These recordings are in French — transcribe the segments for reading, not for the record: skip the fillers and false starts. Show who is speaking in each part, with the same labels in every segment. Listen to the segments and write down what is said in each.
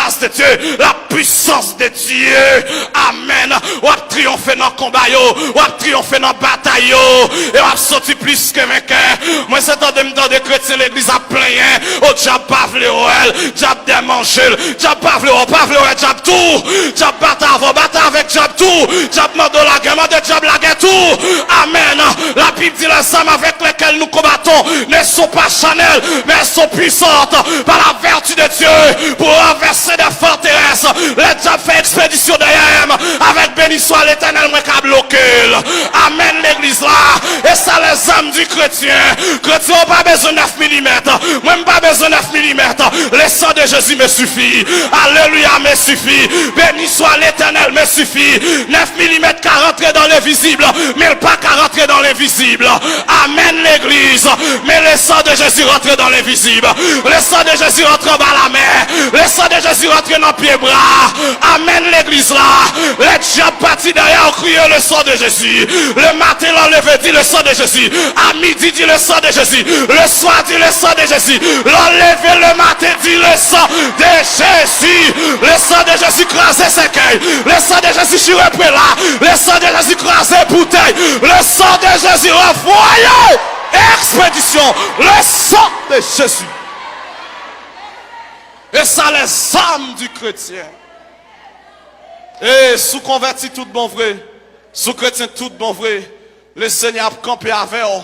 Speaker 1: grâce de Dieu, la puissance de Dieu. Amen. Ou a triomphé dans le combat, ou a triomphé dans la bataille, et ou a sorti plus que vainqueur. Moi, c'est temps de me donner des chrétiens, l'église a plein, au diable pas vle elle, diable démange, diable pas vle elle, diable tout, diable battre avec diable tout, diable mando la guerre, mando diable la guerre tout. Amen. La Bible dit les âmes avec lesquelles nous combattons ne sont pas charnelles, mais elles sont puissantes par la vertu de Dieu pour renverser des forteresses. Les diables fait expédition derrière avec béni soit l'éternel, moi qui bloqué. Amen l'église là. Et ça les âmes du chrétien. Chrétien n'a pas besoin de 9 mm. Moi pas besoin de 9 mm. Le sang de Jésus me suffit. Alléluia me suffit. Béni soit l'éternel me suffit. 9 mm qu'à rentrer dans l'invisible, mais pas qu'à rentrer dans l'invisible. Amen l'église. Mais le sang de Jésus rentre dans l'invisible. Le sang de Jésus rentre dans la mer. Le sang de Jésus rentre dans pied bras. Amen l'église là. Les diables partis derrière crier le sang de Jésus. Le matin l'enlevé dit le sang de Jésus. À midi dit le sang de Jésus. Le soir dit le sang de Jésus. L'enlevé le matin dit le sang de Jésus. Le sang de Jésus crasé ses cueils. Le sang de Jésus sur le là. Le sang de Jésus crasé bouteille. Le sang de Jésus renvoyé. Expédition. Le sang de Jésus. Et ça les âmes du chrétien. Et sous converti tout bon vrai. Sous chrétien tout bon vrai. Le Seigneur a campé avec eux.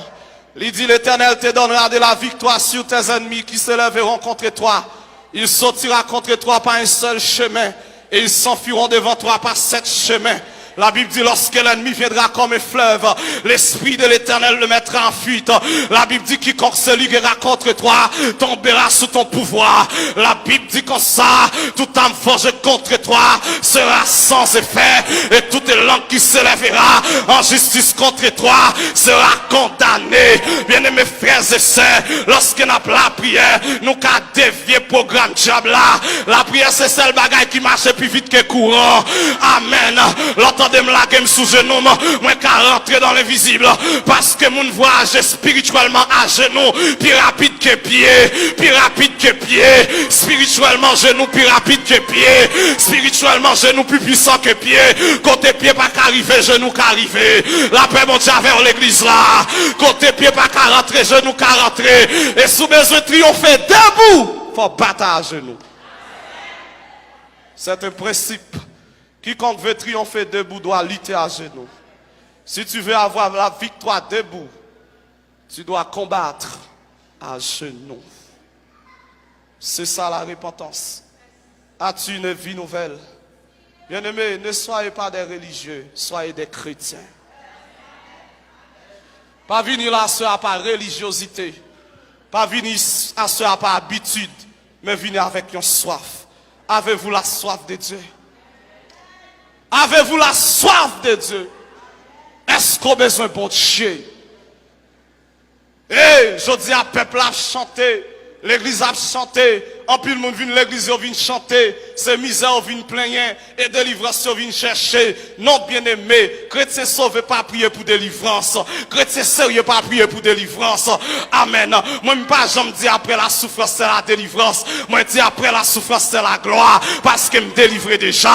Speaker 1: Il dit l'Éternel te donnera de la victoire sur tes ennemis qui se lèveront contre toi. Il sortira contre toi par un seul chemin. Et ils s'enfuiront devant toi par 7 chemins. La Bible dit lorsque l'ennemi viendra comme un fleuve, l'esprit de l'Éternel le mettra en fuite. La Bible dit quiconque se liguera contre toi tombera sous ton pouvoir. La Bible dit comme ça, toute âme forgée contre toi sera sans effet, et toute langue qui se lèvera en justice contre toi sera condamnée. Bien-aimés frères et sœurs, lorsque nous avons la prière, nous avons dévié le programme diable là. La prière c'est celle bagaille qui marche plus vite que courant. Amen. Entendez me la game sous genou, moi qu'à rentrer dans l'invisible, parce que mon voyage spirituellement à genoux, plus rapide que pied, plus rapide que pied, spirituellement genou plus rapide que pied, spirituellement genou plus puissant que pied, côté pied pas qu'arriver, genou qu'arriver, la paix mon Dieu vers l'église là, côté pied pas qu'à rentrer, genou qu'à rentrer, et sous besoin de triompher debout, faut battre à genoux. C'est un principe. Quiconque veut triompher debout doit lutter à genoux. Si tu veux avoir la victoire debout, tu dois combattre à genoux. C'est ça la repentance. As-tu une vie nouvelle? Bien-aimés, ne soyez pas des religieux, soyez des chrétiens. Pas venir là à par religiosité, pas venir à ce par habitude, mais venir avec une soif. Avez-vous la soif de Dieu? Avez-vous la soif de Dieu? Est-ce qu'on a besoin de bon Dieu? Et je dis à peuple à chanter, l'église a chanté, en plus le monde vient l'église vient chanter, c'est misère vient plaigner et délivrance vient chercher. Non bien aimé, chrétien sauvé pas prier pour délivrance, chrétien sérieux pas prier pour délivrance. Amen. Moi pas jamais dit après la souffrance c'est la délivrance, moi dis après la souffrance c'est la gloire, parce que me délivrer déjà.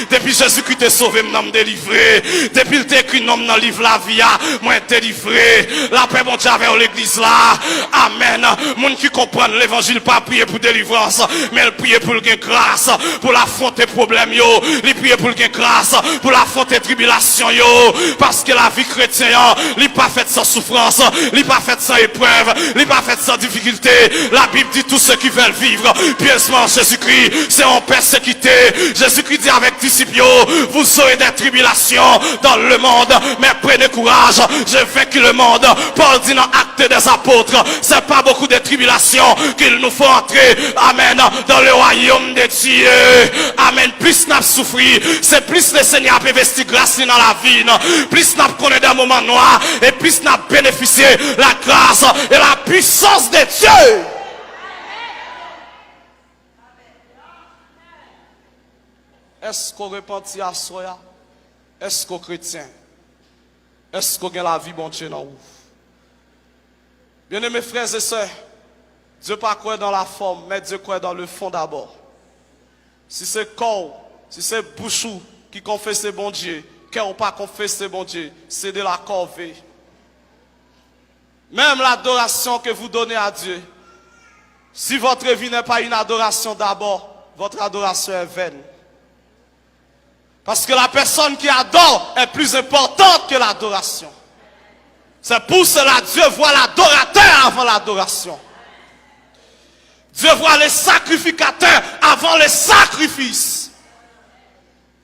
Speaker 1: Depuis Jésus-Christ t'a sauvé, me délivré. Depuis il t'écrit nom dans le livre la vie, moi délivré. La paix mon Dieu avec l'église là. Amen. Moun qui comprend l'évangile pas prier pour délivrance, mais elle prie pour le gain grâce, pour affronter problème yo, il prie pour le gain grâce, pour affronter tribulation yo, parce que la vie chrétienne, il pas faite sans souffrance, il pas faite sans épreuve, il pas faite sans difficulté. La Bible dit tous ceux qui veulent vivre pieusement Jésus-Christ, c'est en persécuté. Jésus-Christ dit avec disciples, vous aurez des tribulations dans le monde, mais prenez courage, j'ai vaincu le monde. Paul dit dans Actes des Apôtres, c'est pas beaucoup de tribulations qu'il nous faut entrer, amen, dans le royaume de Dieu. Amen. Plus nous souffrir, c'est plus le Seigneur a investi grâce dans la vie, plus nous connaissons des moments noirs, et plus nous bénéficié la grâce et la puissance de Dieu. Est-ce qu'on repentit à soi? Est-ce qu'on chrétien? Est-ce qu'on a la vie bon Dieu dans vous? Bien-aimés frères et sœurs, Dieu pas croit dans la forme, mais Dieu croit dans le fond d'abord. Si c'est corps, si c'est bouchou qui confesse bon Dieu, cœur ou pas confesse bon Dieu, c'est de la corvée. Même l'adoration que vous donnez à Dieu, si votre vie n'est pas une adoration d'abord, votre adoration est vaine. Parce que la personne qui adore est plus importante que l'adoration. C'est pour cela que Dieu voit l'adorateur avant l'adoration. Dieu voit les sacrificateurs avant les sacrifices.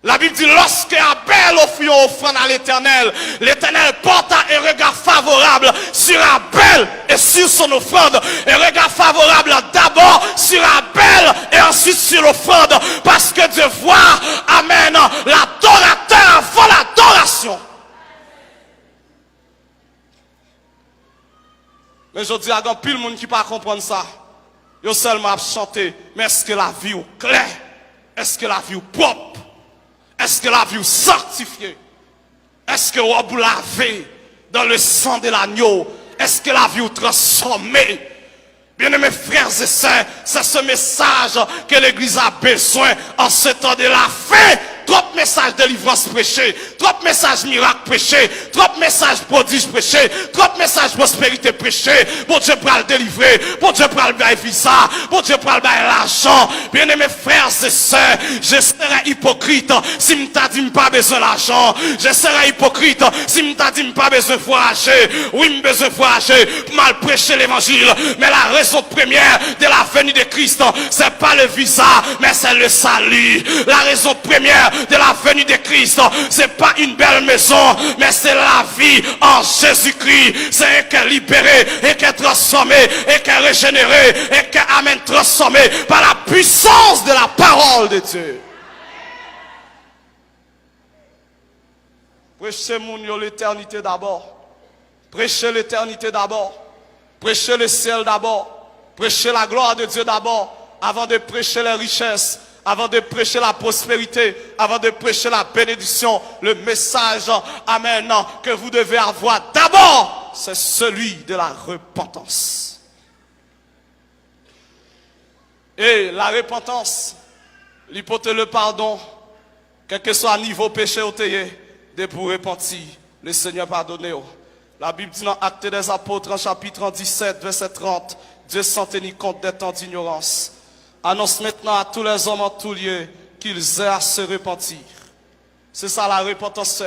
Speaker 1: La Bible dit, lorsque Abel offrit une offrande à l'Éternel, l'Éternel porta un regard favorable sur Abel et sur son offrande. Un regard favorable d'abord sur Abel et ensuite sur l'offrande. Parce que Dieu voit, amen, l'adorateur avant l'adoration. Mais je dis, il y a pile de monde qui ne peut pas comprendre ça. Ils seulement chanter, mais est-ce que la vie est claire? Est-ce que la vie est propre? Est-ce que la vie est sanctifiée? Est-ce que vous lavez dans le sang de l'agneau? Est-ce que la vie est transformée? Bien-aimés frères et sœurs, c'est ce message que l'Église a besoin en ce temps de la fin. Trop de messages de délivrance prêchés, trop de messages miracles prêchés, trop de messages prodiges prêchés, trop de messages prospérité prêchés. Bon Dieu pour le délivrer, bon Dieu pour le bailler visa, bon Dieu pour le bailler l'argent. Bien-aimés frères et sœurs, je serais hypocrite si m'ta dit pas besoin d'argent. Je serais hypocrite si m'ta dit pas besoin de voyager. Oui, m'ai besoin de voyager pour mal prêcher l'évangile. Mais la raison première de la venue de Christ, c'est pas le visa, mais c'est le salut. La raison première de la venue de Christ, c'est pas une belle maison, mais c'est la vie en Jésus-Christ. C'est un cœur libéré, un cœur transformé, un cœur régénéré, un cœur amen transformé par la puissance de la parole de Dieu. Prêchez l'éternité d'abord. Prêchez l'éternité d'abord. Prêchez le ciel d'abord. Prêchez la gloire de Dieu d'abord, avant de prêcher les richesses, avant de prêcher la prospérité, avant de prêcher la bénédiction. Le message, amen, que vous devez avoir d'abord, c'est celui de la repentance. Et la repentance, l'hypothèse le pardon, quel que soit le niveau péché au théier, de pour repentir, le Seigneur pardonne. La Bible dit dans Actes des Apôtres, en chapitre 17, verset 30, Dieu sans tenir compte des temps d'ignorance, annonce maintenant à tous les hommes en tout lieu qu'ils aient à se repentir. C'est ça la repentance.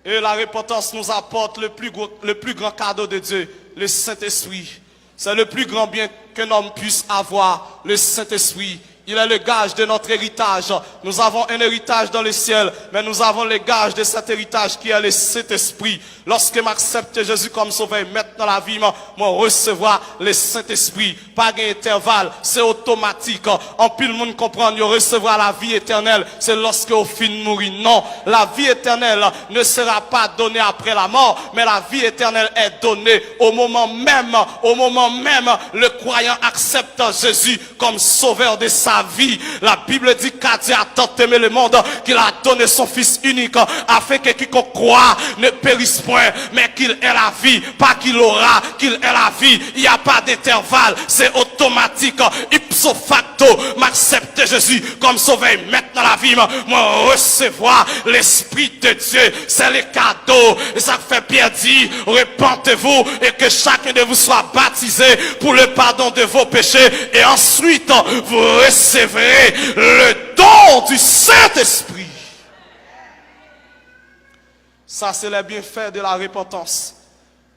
Speaker 1: Et la repentance nous apporte le plus grand cadeau de Dieu, le Saint-Esprit. C'est le plus grand bien qu'un homme puisse avoir, le Saint-Esprit. Il est le gage de notre héritage. Nous avons un héritage dans le ciel, mais nous avons le gage de cet héritage qui est le Saint-Esprit. Lorsque m'accepte Jésus comme sauveur, maintenant la vie, moi recevoir le Saint-Esprit. Pas d'intervalle, c'est automatique. En plus le monde comprend, il recevoir la vie éternelle. C'est lorsque au fin de mourir. Non, la vie éternelle ne sera pas donnée après la mort, mais la vie éternelle est donnée au moment même, le croyant accepte Jésus comme sauveur de sa vie. La Bible dit qu'à Dieu a tant aimé le monde qu'il a donné son Fils unique afin que quiconque croit ne périsse point, mais qu'il ait la vie, pas qu'il aura, qu'il ait la vie. Il n'y a pas d'intervalle, c'est automatique, ipso facto. M'accepter Jésus comme sauveur, maintenant la vie, moi recevoir l'Esprit de Dieu, c'est le cadeau. Et ça fait Pierre dit, repentez-vous et que chacun de vous soit baptisé pour le pardon de vos péchés, et ensuite vous recevrez le don du Saint-Esprit. Ça, c'est le bienfait de la repentance.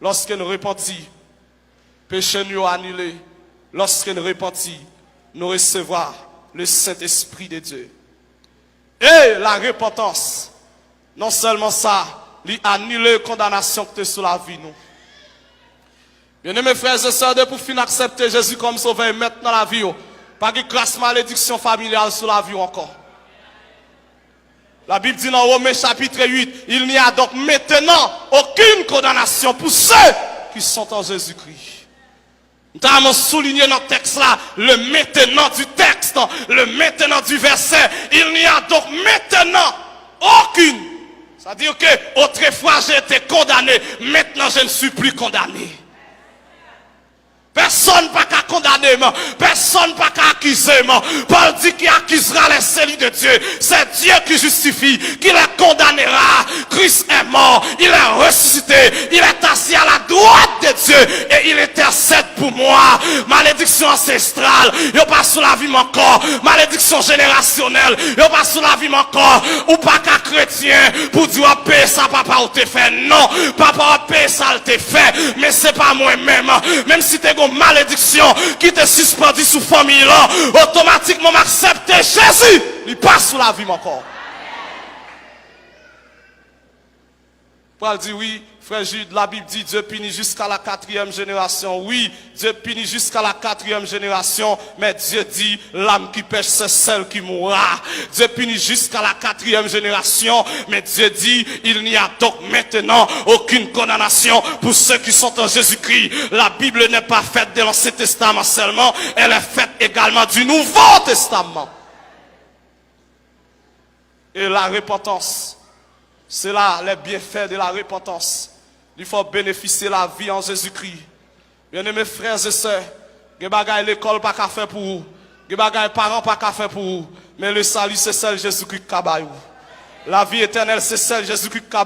Speaker 1: Lorsque nous repentons, péché nous annulé. Lorsque nous repentons, nous recevons le Saint-Esprit de Dieu. Et la repentance, non seulement ça, il annule la condamnation que tu es sur la vie, nous. Bien-aimés frères et sœurs, pour finir accepter Jésus comme sauveur maintenant la vie, pas de grâce malédiction familiale sur la vie encore. La Bible dit dans Romains chapitre 8, il n'y a donc maintenant aucune condamnation pour ceux qui sont en Jésus-Christ. Nous avons souligné dans le texte là, le maintenant du texte, le maintenant du verset. Il n'y a donc maintenant aucune. C'est-à-dire que autrefois j'ai été condamné, maintenant je ne suis plus condamné. Personne pas qu'à condamner, personne pas qu'à accuser. Paul dit qu'il accusera les vie de Dieu. C'est Dieu qui justifie, qui les condamnera. Christ est mort, il est ressuscité, il est assis à la droite de Dieu et il intercède pour moi. Malédiction ancestrale, il pas sous la vie mon corps. Malédiction générationnelle, il pas sous la vie mon corps. Ou pas qu'un chrétien pour dire paix ça papa ou te fait. Non, papa paix ça te fait, mais c'est pas moi-même. Même si tu as une malédiction qui te suspendue sous famille là, automatiquement m'accepter Jésus, il passe sous la vie mon corps. Paul dit oui, frère Jude, la Bible dit Dieu punit jusqu'à la 4e génération. Oui, Dieu punit jusqu'à la 4e génération, mais Dieu dit l'âme qui pêche c'est celle qui mourra. Dieu punit jusqu'à la 4e génération, mais Dieu dit il n'y a donc maintenant aucune condamnation pour ceux qui sont en Jésus-Christ. La Bible n'est pas faite de l'Ancien Testament seulement, elle est faite également du Nouveau Testament. Et la repentance, c'est là les bienfaits de la repentance. Il faut bénéficier de la vie en Jésus-Christ. Bien-aimés frères et sœurs, des bagailles l'école pas qu'à faire pour vous, des bagailles parents pas qu'à faire pour vous, mais le salut c'est seul Jésus-Christ qui a. La vie éternelle c'est seul Jésus-Christ qui a.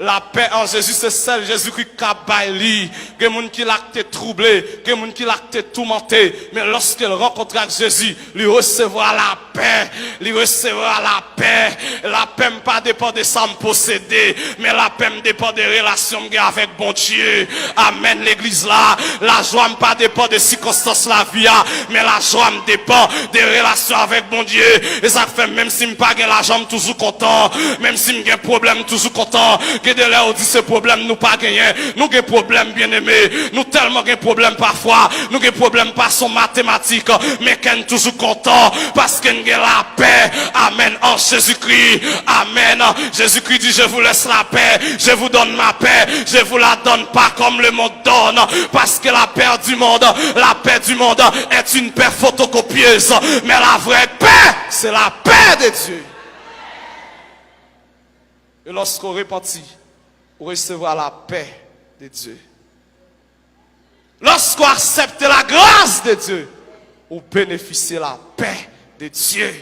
Speaker 1: La paix en Jésus, c'est celle Jésus-Christ qui a bailli. Il y a des gens qui l'ont été troublés, il y a des gens qui l'ont été tourmentés. Mais lorsqu'il rencontrera Jésus, il recevra la paix. Il recevra la paix. La paix ne pas dépend de ça me posséder, mais la paix me dépend des relations avec bon Dieu. Amen, l'église là. La joie ne pas dépend des circonstances de la vie, mais la joie me dépend des relations avec bon Dieu. Et ça fait même si je n'ai pas l'argent, je suis toujours content. Même si j'ai un problème, je suis toujours content. De là on dit ce problème nous pas gagné, nous avons problème bien aimé, nous tellement de problème parfois, nous avons problème par son mathématique, mais qu'on toujours content parce qu'on a la paix. Amen en Jésus-Christ. Amen. Jésus-Christ dit je vous laisse la paix, je vous donne ma paix, je vous la donne pas comme le monde donne, parce que la paix du monde est une paix photocopieuse, mais la vraie paix c'est la paix de Dieu. Et lorsqu'on repentit, on recevra la paix de Dieu. Lorsqu'on accepte la grâce de Dieu, on bénéficie de la paix de Dieu.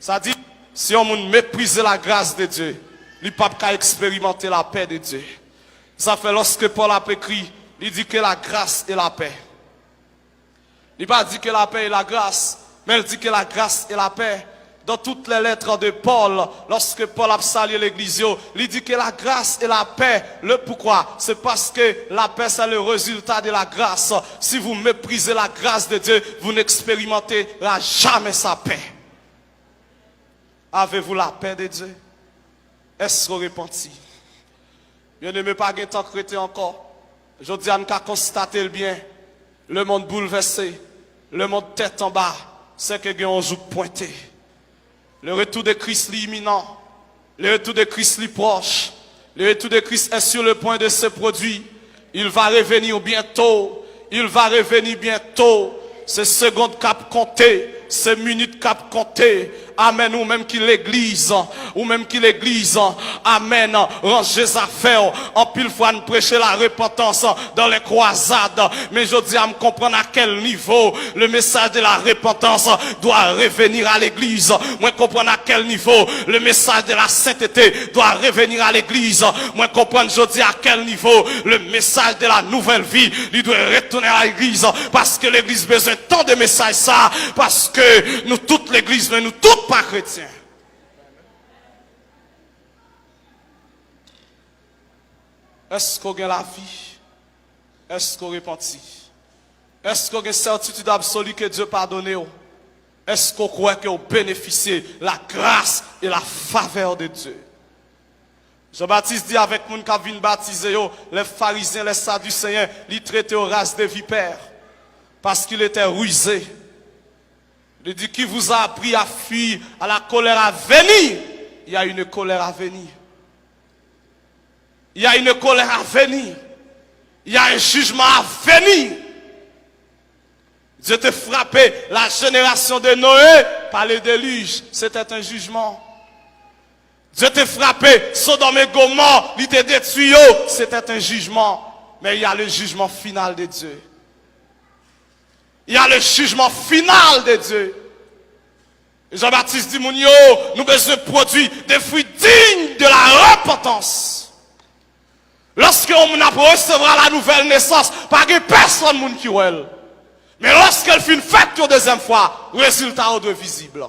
Speaker 1: Ça dit, si on méprise la grâce de Dieu, il ne peut pas expérimenter la paix de Dieu. Ça fait lorsque Paul a écrit, il dit que la grâce est la paix. Il n'a pas dit que la paix est la grâce, mais il dit que la grâce est la paix. Dans toutes les lettres de Paul, lorsque Paul a salué l'église, il dit que la grâce et la paix. Le pourquoi? C'est parce que la paix c'est le résultat de la grâce. Si vous méprisez la grâce de Dieu, vous n'expérimenterez jamais sa paix. Avez-vous la paix de Dieu? Est-ce que vous repentez? Bien ne pas de temps chrétien encore. Je dis à nous constater le bien. Le monde bouleversé, le monde tête en bas, c'est que on joue pointé. Le retour de Christ est imminent. Le retour de Christ est proche. Le retour de Christ est sur le point de se produire. Il va revenir bientôt. Il va revenir bientôt. C'est seconde cap compté. C'est minute cap compté. Amen. Ou même qui l'église. Ou même qui l'église. Amen. Rangez affaires. En pile fois, nous prêcher la repentance dans les croisades. Mais je dis à me comprendre à quel niveau le message de la repentance doit revenir à l'église. Moi, comprendre à quel niveau le message de la sainteté doit revenir à l'église. Moi, comprendre, je dis à quel niveau le message de la nouvelle vie, il doit retourner à l'église. Parce que l'église a besoin tant de messages ça. Parce que nous, toute l'église, mais nous, toutes pas chrétiens. Est-ce qu'on a la vie? Est-ce qu'on repentit? Est-ce qu'on a une certitude absolue que Dieu pardonne? Est-ce qu'on croit qu'on bénéficie la grâce et la faveur de Dieu? Jean-Baptiste dit avec moun qui vient baptiser, les pharisiens, les sadducéens, ils traitaient aux races de vipères parce qu'il était rusé. Il dit qui vous a appris à fuir à la colère à venir. Il y a une colère à venir. Il y a une colère à venir. Il y a un jugement à venir. Dieu te frappé la génération de Noé par le déluge. C'était un jugement. Dieu te frappé Sodome et Gomorrhe, il te détruit. C'était un jugement. Mais il y a le jugement final de Dieu. Il y a le jugement final de Dieu. Jean-Baptiste dit, moun yo, nous besoin produire des fruits dignes de la repentance. Lorsque on recevra la nouvelle naissance, pas que personne moun qui ouel. Mais lorsqu'elle fait une fête une deuxième fois, résultat de visible.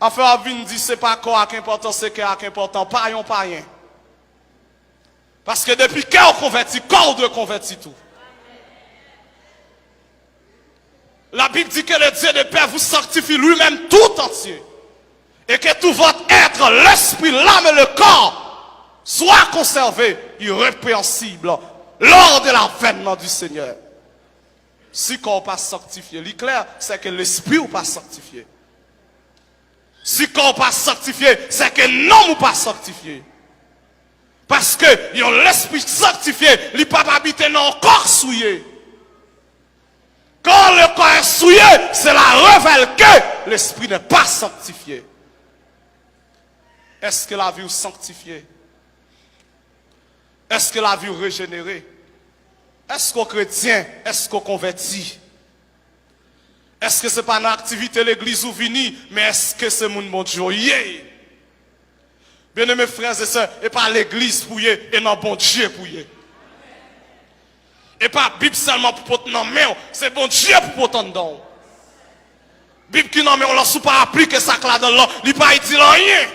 Speaker 1: Enfin, Avin dit, c'est pas quoi qui est important, c'est quoi qui est important, pas rien. Parce que depuis qu'on convertit, corps de convertit tout. La Bible dit que le Dieu de paix vous sanctifie lui-même tout entier. Et que tout votre être, l'esprit, l'âme et le corps soient conservés irrépréhensibles lors de l'avènement du Seigneur. Si qu'on pas sanctifié, l'éclair, c'est que l'esprit ou pas sanctifié. Si qu'on pas sanctifié, c'est que non ou pas sanctifié. Parce que l'esprit sanctifié, il ne peut pas habiter dans le corps souillé. Quand le corps est souillé, cela révèle que l'esprit n'est pas sanctifié. Est-ce que la vie est sanctifiée? Est-ce que la vie est régénérée? Est-ce qu'on chrétien? Est-ce qu'on convertit? Est-ce que ce n'est pas une activité l'église ou vini, mais est-ce que c'est mon bon Dieu? Bien aimés frères et sœurs, et pas l'église pour y, et non bon Dieu pour y. Et pas Bible seulement pour porter dans main, c'est bon Dieu pour porter dans. Bible qui non mais on l'a sous pas appliquer ça là dans l'eau, il pas dit rien.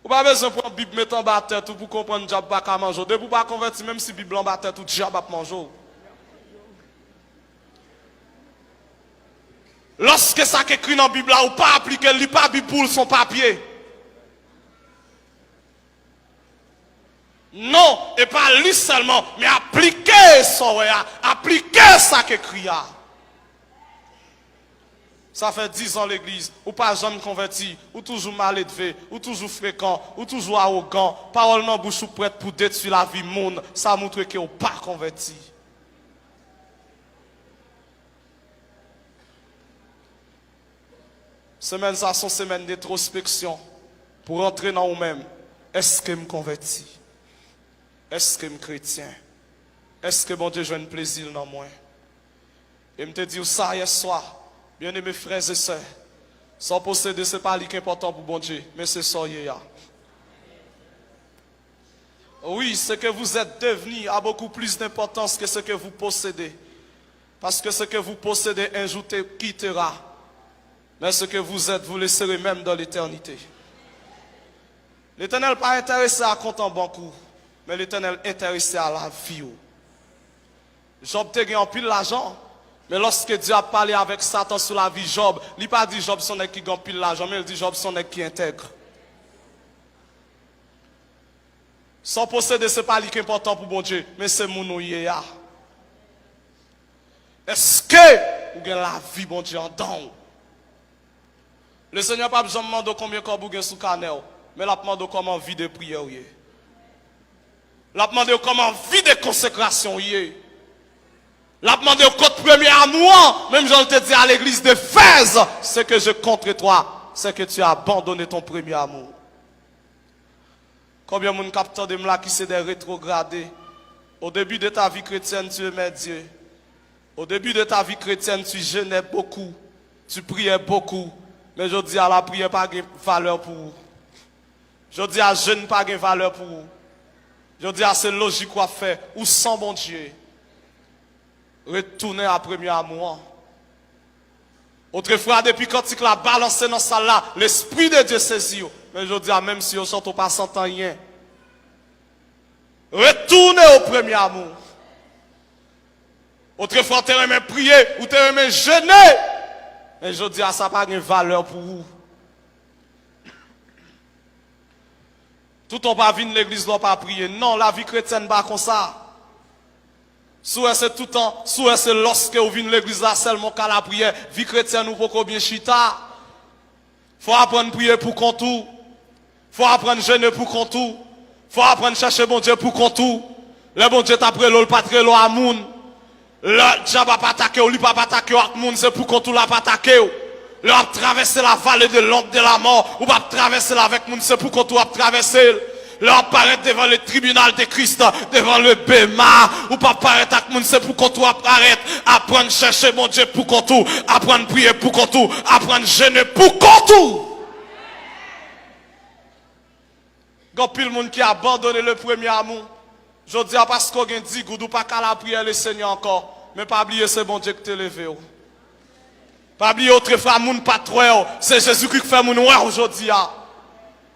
Speaker 1: Ou pas besoin pour Bible mettre en bas tête pour comprendre diable pas qu'à manger. Depuis pas convertir même si Bible en bas tête tout diable pas manger. Lorsque ça qui écrit dans la Bible là ou pas appliquer, il pas Bible pour son papier. Non, et pas lui seulement, mais appliquer ça, appliquer ça qui écrit là. Ça fait 10 ans l'église, ou pas jamais converti, ou toujours mal élevé, ou toujours fréquent, ou toujours arrogant, parole dans bouche ou prête pour détruire la vie monde, ça montre que vous pas converti. Semaine ça sont semaine d'introspection pour entrer dans vous-même. Est-ce que je me convertis? Est-ce que je suis chrétien? Est-ce que bon Dieu joue un plaisir dans moi? Et je te dis ça hier soir, bien aimés frères et sœurs, sans posséder, ce n'est pas important pour bon Dieu, mais c'est ça hier. Oui, ce que vous êtes devenu a beaucoup plus d'importance que ce que vous possédez. Parce que ce que vous possédez un jour te quittera. Mais ce que vous êtes, vous laisserez même dans l'éternité. L'Éternel n'est pas intéressé à compter en banque, mais l'Éternel est intéressé à la vie. Job te gagne en pile l'argent, mais lorsque Dieu a parlé avec Satan sur la vie Job, il n'a pas dit Job son qui gagne pile l'argent, mais il dit Job son qui intègre. Sans posséder, ce n'est pas important pour bon Dieu, mais c'est mon ouïe. Est-ce que vous avez la vie, bon Dieu, en dedans? Le Seigneur n'a pas besoin de demander combien vous avez sous canal, mais il a demandé comment vivre de prière. Il a demandé comment vivre de consécration. Il a demandé contre premier amour, même j'en te dis à l'église d'Éphèse, ce que je contre toi, c'est que tu as abandonné ton premier amour. Combien de monde capteur de là qui c'est des rétrogradés? Au début de ta vie chrétienne, tu aimais Dieu. Au début de ta vie chrétienne, tu jeûnais beaucoup, tu priais beaucoup. Mais je dis à la prière pas de valeur pour vous. Je dis à jeûne pas de valeur pour vous. Je dis à c'est logique quoi faire. Ou sans bon Dieu. Retournez à premier amour. Autrefois, depuis quand tu l'as balancé dans ça là, l'Esprit de Dieu saisit. Mais je dis à même si vous ne sentez pas sentant rien. Retournez au premier amour. Autrefois, tu aimé prier ou tu aimé jeûner. Et je dis à ça pas de valeur pour vous. Tout on pas venir l'église doit pas prier. Non, la vie chrétienne pas comme ça. Soit c'est tout le temps, soit c'est lorsque vous venez l'église là seulement qu'à la prière, vie chrétienne ou pas bien chita. Faut apprendre à prier pour qu'on tout. Faut apprendre à jeûner pour qu'on tout. Faut apprendre à chercher bon Dieu pour qu'on tout. Le bon Dieu t'a pris l'eau, pas très l'eau à moun. Le diable pas attaqué, lui pas attaqué à moun, c'est pour qu'on tout l'a pas attaqué. Le a traversé la vallée de l'ombre de la mort, ou pas traverser avec moun, c'est pour qu'on tout a traversé. Leur apparaître devant le tribunal de Christ, devant le Béma, ou pas apparaître avec moun, c'est pour qu'on tout apparaître, apprendre chercher mon Dieu pour qu'on tout, apprendre prier pour qu'on tout, apprendre jeûner pour qu'on tout. Quand pile le monde qui a abandonné le premier amour, je dis parce qu'on a dit goudou pas qu'à la prière le Seigneur encore, mais pas oublier c'est bon Dieu qui t'a levé. Pas oublier autre frère moun pas trop, c'est Jésus qui fait moun ouais aujourd'hui.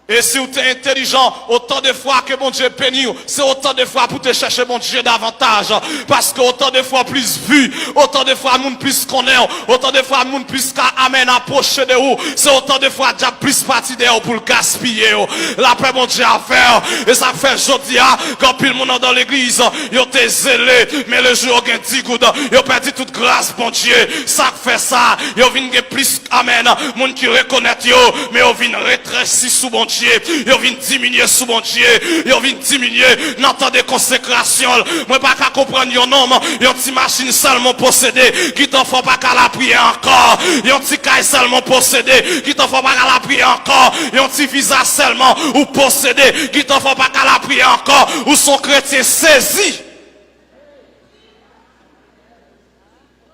Speaker 1: Et si vous êtes intelligent, autant de fois que mon Dieu bénit, c'est autant de fois pour te chercher mon Dieu davantage. Parce que autant de fois plus vu, autant de fois moun plus connaît, autant de fois moun plus qu'à amen approcher de vous, c'est autant de fois déjà plus parti de vous pour le gaspiller. La paix mon Dieu à faire. Et ça fait aujourd'hui, quand pile le monde dans l'église, ils ont été zélés, mais le jour où ils ont dit good, ils ont perdu toute grâce mon Dieu. Ça fait ça, ils ont vu plus amen, moun qui reconnaît yo, mais ils ont vu rétrécir sous mon Dieu. Ils viennent diminuer sous mon Dieu. Ils viennent diminuer dans temps de consécration. Moi pas qu'à comprendre yon homme. Yon petit machine seulement possédée. Qui t'en faut pas qu'à la prier encore. Yon petit caille seulement possédé. Qui t'en faut pas qu'à la prier encore. Yon petit visa seulement ou possédé. Qui t'en faut pas qu'à la prier encore. Ou son chrétien saisi.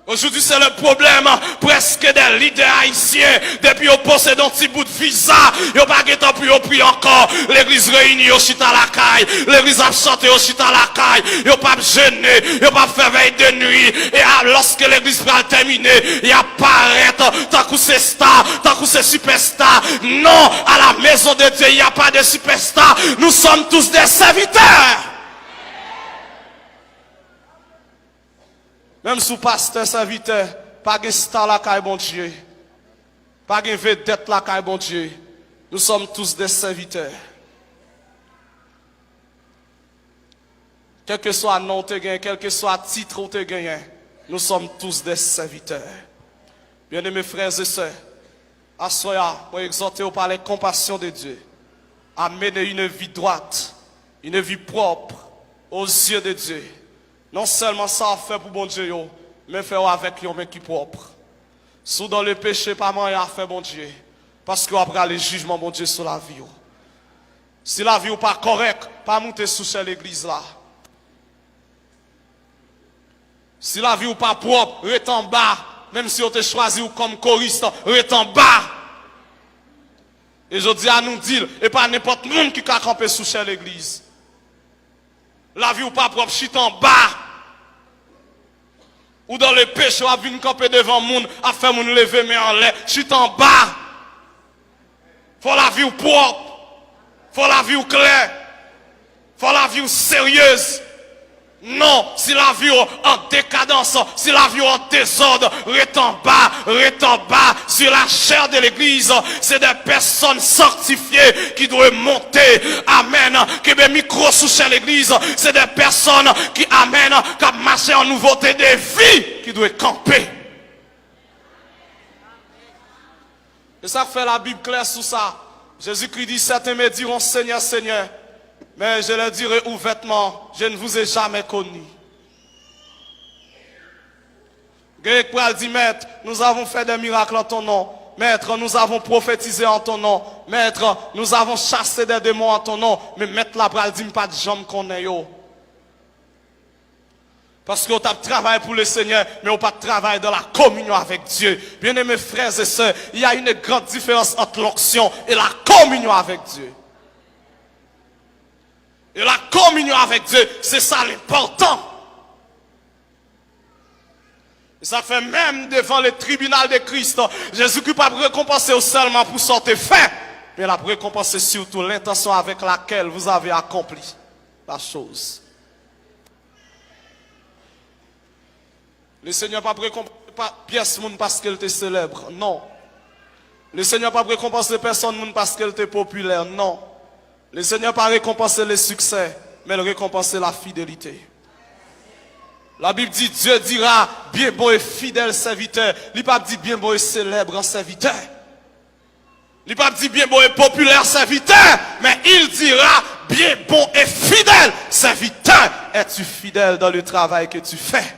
Speaker 1: Aujourd'hui, c'est le problème presque des leaders haïtiens. Depuis qu'ils possèdent un petit bout de visa, ils n'ont pas de temps pour prier encore. L'église réunie au chita la caille. L'église a chanté au chita la caille. Ils n'ont pas jeûné, ils n'ont pas fait veille de nuit. Et lorsque l'église va terminer, ils apparaissent tant que c'est star, tant que c'est superstar. Non, à la maison de Dieu, il n'y a pas de superstar. Nous sommes tous des serviteurs. Même sous pasteur serviteur, pas de star la caille bon Dieu. Pas de vedette la caille bon Dieu. Nous sommes tous des serviteurs. Quel que soit nom te gagne, quel que soit titre te gagne, nous sommes tous des serviteurs. Bien-aimés frères et sœurs, à soya, pour exhorter au par la compassion de Dieu, à mener une vie droite, une vie propre aux yeux de Dieu. Non seulement ça a fait pour bon Dieu, mais faire avec yon qui propre. Sous dans le péché, pas moi à faire bon Dieu. Parce que après le jugement, bon Dieu, sur la vie. Si la vie n'est pas correcte, pas monter sous l'église là. Si la vie n'est pas propre, reste en bas. Même si on te choisi comme choriste, reste en bas. Et je dis à nous dire, et pas n'importe monde qui a campé sous l'église. La vie ou pas propre, chute en bas. Ou dans le péché, ou venir camper devant le monde, à faire mon lever, mais en l'air, chute en bas. Faut la vie ou propre. Faut la vie ou claire. Faut la vie ou sérieuse. Non, si la vie en décadence, si la vie en désordre, reste en bas, sur la chair de l'église, c'est des personnes sanctifiées qui doivent monter, amen, qui ont micro sous l'église, c'est des personnes qui amènent, qui marchent en nouveauté de vie, qui doivent camper. Et ça fait la Bible claire sur ça. Jésus-Christ dit, certains me diront, Seigneur, Seigneur. Mais je leur dirai ouvertement, je ne vous ai jamais connu. Grec pourra dire, Maître, nous avons fait des miracles en ton nom. Maître, nous avons prophétisé en ton nom. Maître, nous avons chassé des démons en ton nom. Mais Maître, la pral dit, pas de jambes qu'on est yo. Parce qu'on a travaillé pour le Seigneur, mais on pas travaillé dans la communion avec Dieu. Bien-aimés frères et sœurs, il y a une grande différence entre l'onction et la communion avec Dieu. Et la communion avec Dieu, c'est ça l'important. Et ça fait même devant le tribunal de Christ, Jésus-Christ n'a pas récompensé seulement pour sortir fait, mais il a récompensé surtout l'intention avec laquelle vous avez accompli la chose. Le Seigneur n'a pas récompensé pièce parce qu'elle était célèbre, non. Le Seigneur n'a pas récompensé personne parce qu'elle était populaire, non. Le Seigneur n'a pas récompensé le succès, mais il récompensé la fidélité. La Bible dit, Dieu dira, bien bon et fidèle serviteur. Il n'a pas dit bien bon et célèbre serviteur. Il n'a pas dit bien bon et populaire serviteur, mais il dira, bien bon et fidèle serviteur. Es-tu fidèle dans le travail que tu fais?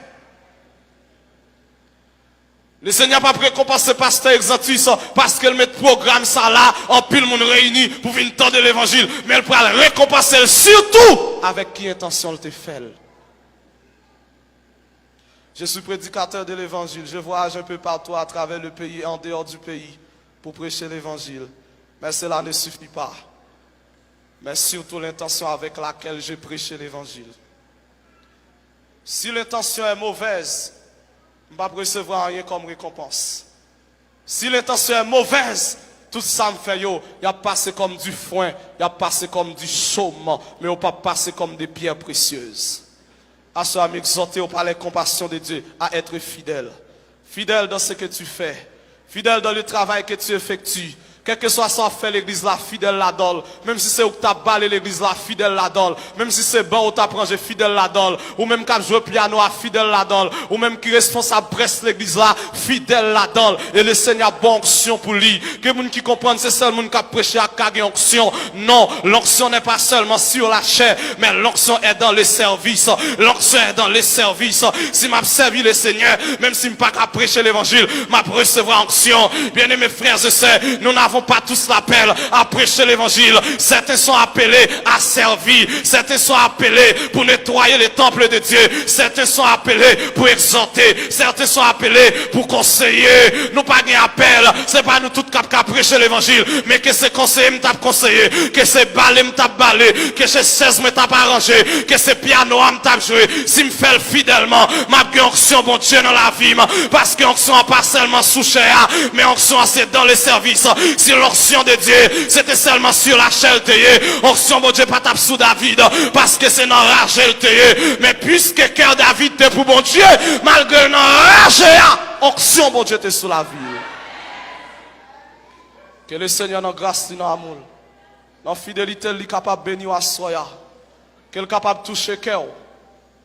Speaker 1: Le Seigneur n'a pas récompensé pasteur Exantus parce qu'elle met programme ça là, en pile monde réuni pour venir tendre l'évangile. Mais elle pourra le récompenser surtout avec qui intention elle te fait. Je suis prédicateur de l'évangile. Je voyage un peu partout à travers le pays et en dehors du pays pour prêcher l'évangile. Mais cela ne suffit pas. Mais surtout l'intention avec laquelle je prêche l'évangile. Si l'intention est mauvaise, je ne vais pas recevoir rien comme récompense. Si l'intention est mauvaise, tout ça me fait, il a passé comme du foin, il a passé comme du chaume, mais il pas passé comme des pierres précieuses. À ce moment, exhorter par la compassion de Dieu à être fidèle. Fidèle dans ce que tu fais. Fidèle dans le travail que tu effectues. Quel que soit ce qu'on fait l'église là, fidèle là-dedans. Même si c'est où tu as balé l'église là, fidèle là-dedans. Même si c'est bon où tu as prangé, fidèle là-dedans. Ou même quand jouer piano, fidèle là-dedans. Ou même qui responsable presse l'église là, fidèle là-dedans. Et le Seigneur a bonne onction pour lui. Que les gens qui comprennent, c'est seul monde qui a prêché à Kage onction. Non, l'onction n'est pas seulement sur la chair, mais l'onction est dans le service. L'onction est dans le service. Si m'a servi le Seigneur, même si je ne pas qu'à prêcher l'évangile, m'a recevoir onction. Bien aimés frères et sœurs, nous n'avons pas tous l'appel à prêcher l'évangile. Certains sont appelés à servir. Certains sont appelés pour nettoyer les temples de Dieu. Certains sont appelés pour exhorter. Certains sont appelés pour conseiller. Nous pas un appel. C'est pas nous tous qui prêcher l'évangile. Mais que c'est conseiller m'tap conseiller. Que c'est balé m'tap balé. Que c'est chaise m'tap arrangé. Que c'est piano m'tap joué. Si me fait fidèlement, m'a bien onction bon Dieu dans la vie. Parce que onction pas seulement sous chair, mais onction c'est dans le service. Si l'onction de Dieu, c'était seulement sur la chair, onction bon Dieu pas tape sous David, parce que c'est dans la rage, mais puisque cœur David était pour bon Dieu, malgré dans la rage, onction bon Dieu était sous la vie. Que le Seigneur dans grâce, dans amour, dans fidélité, il est capable de bénir à soi, qu'il est capable de toucher cœur,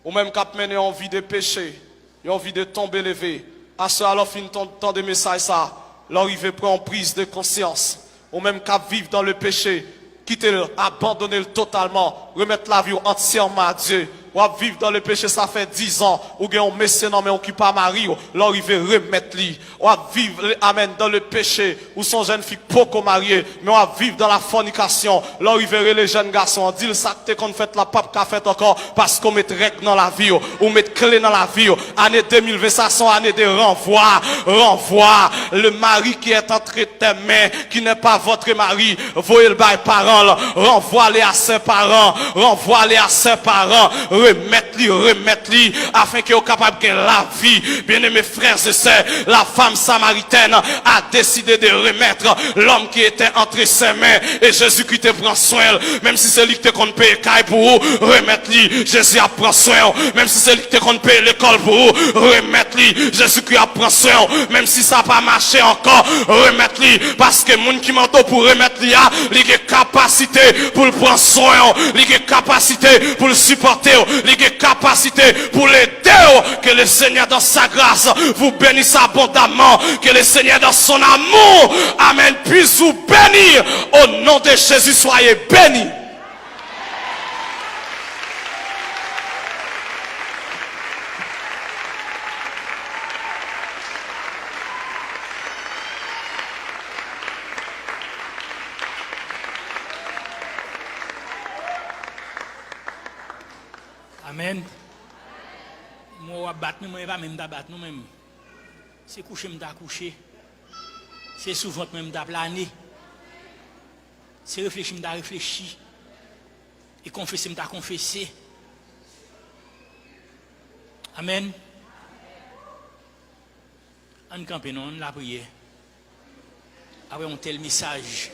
Speaker 1: ou même capable de mener en vie de péché, en vie de tomber levé. À ce alors, fin temps de message ça. L'arrivée prend prise de conscience, ou même qu'à vivre dans le péché, quitter-le, abandonner-le totalement, remettre la vie entièrement à Dieu. Ou à vivre dans le péché, ça fait 10 ans, ou bien on messie non mais on qui pas mari, l'arrivée remettre lui. Ou à vivre, amen, dans le péché, ou son jeune fille poco mariée, mais on à vivre dans la fornication, l'arrivée les jeunes garçons, on dit le sac qu'on fait la pape qu'a fait encore, parce qu'on met règle dans la vie, ou met clé dans la vie. Année 2020, ça sont année de renvoi, le mari qui est entre tes mains, qui n'est pas votre mari, voyez le bail parent, renvoie-les à ses parents, renvoie-les à ses parents, remettre-lui, afin qu'il soit capable de la vie. Bien aimés frères et sœurs, la femme samaritaine a décidé de remettre l'homme qui était entre ses mains, et Jésus qui te prend soin, même si c'est lui qui te compte payer pour vous, remettre-lui, Jésus a pris soin, même si c'est lui qui te compte payer l'école pour vous, remettre-lui, Jésus qui a pris soin, même si ça n'a pas marché encore, remettre-lui, parce que moun qui m'entend pour remettre-lui, il a capacité pour le prendre soin, il a capacité pour le supporter, il a capacité pour l'aider. Que le Seigneur dans sa grâce vous bénisse abondamment, que le Seigneur dans son amour, amen, puisse vous bénir. Au nom de Jésus, soyez bénis.
Speaker 2: Amen. Moi, je ne vais pas même battre nous-mêmes. C'est coucher, je coucher. C'est souvent même planer. C'est réfléchir, je réfléchir. Et confesser, je confesser. Amen. On campe, on la prière. Après un tel message.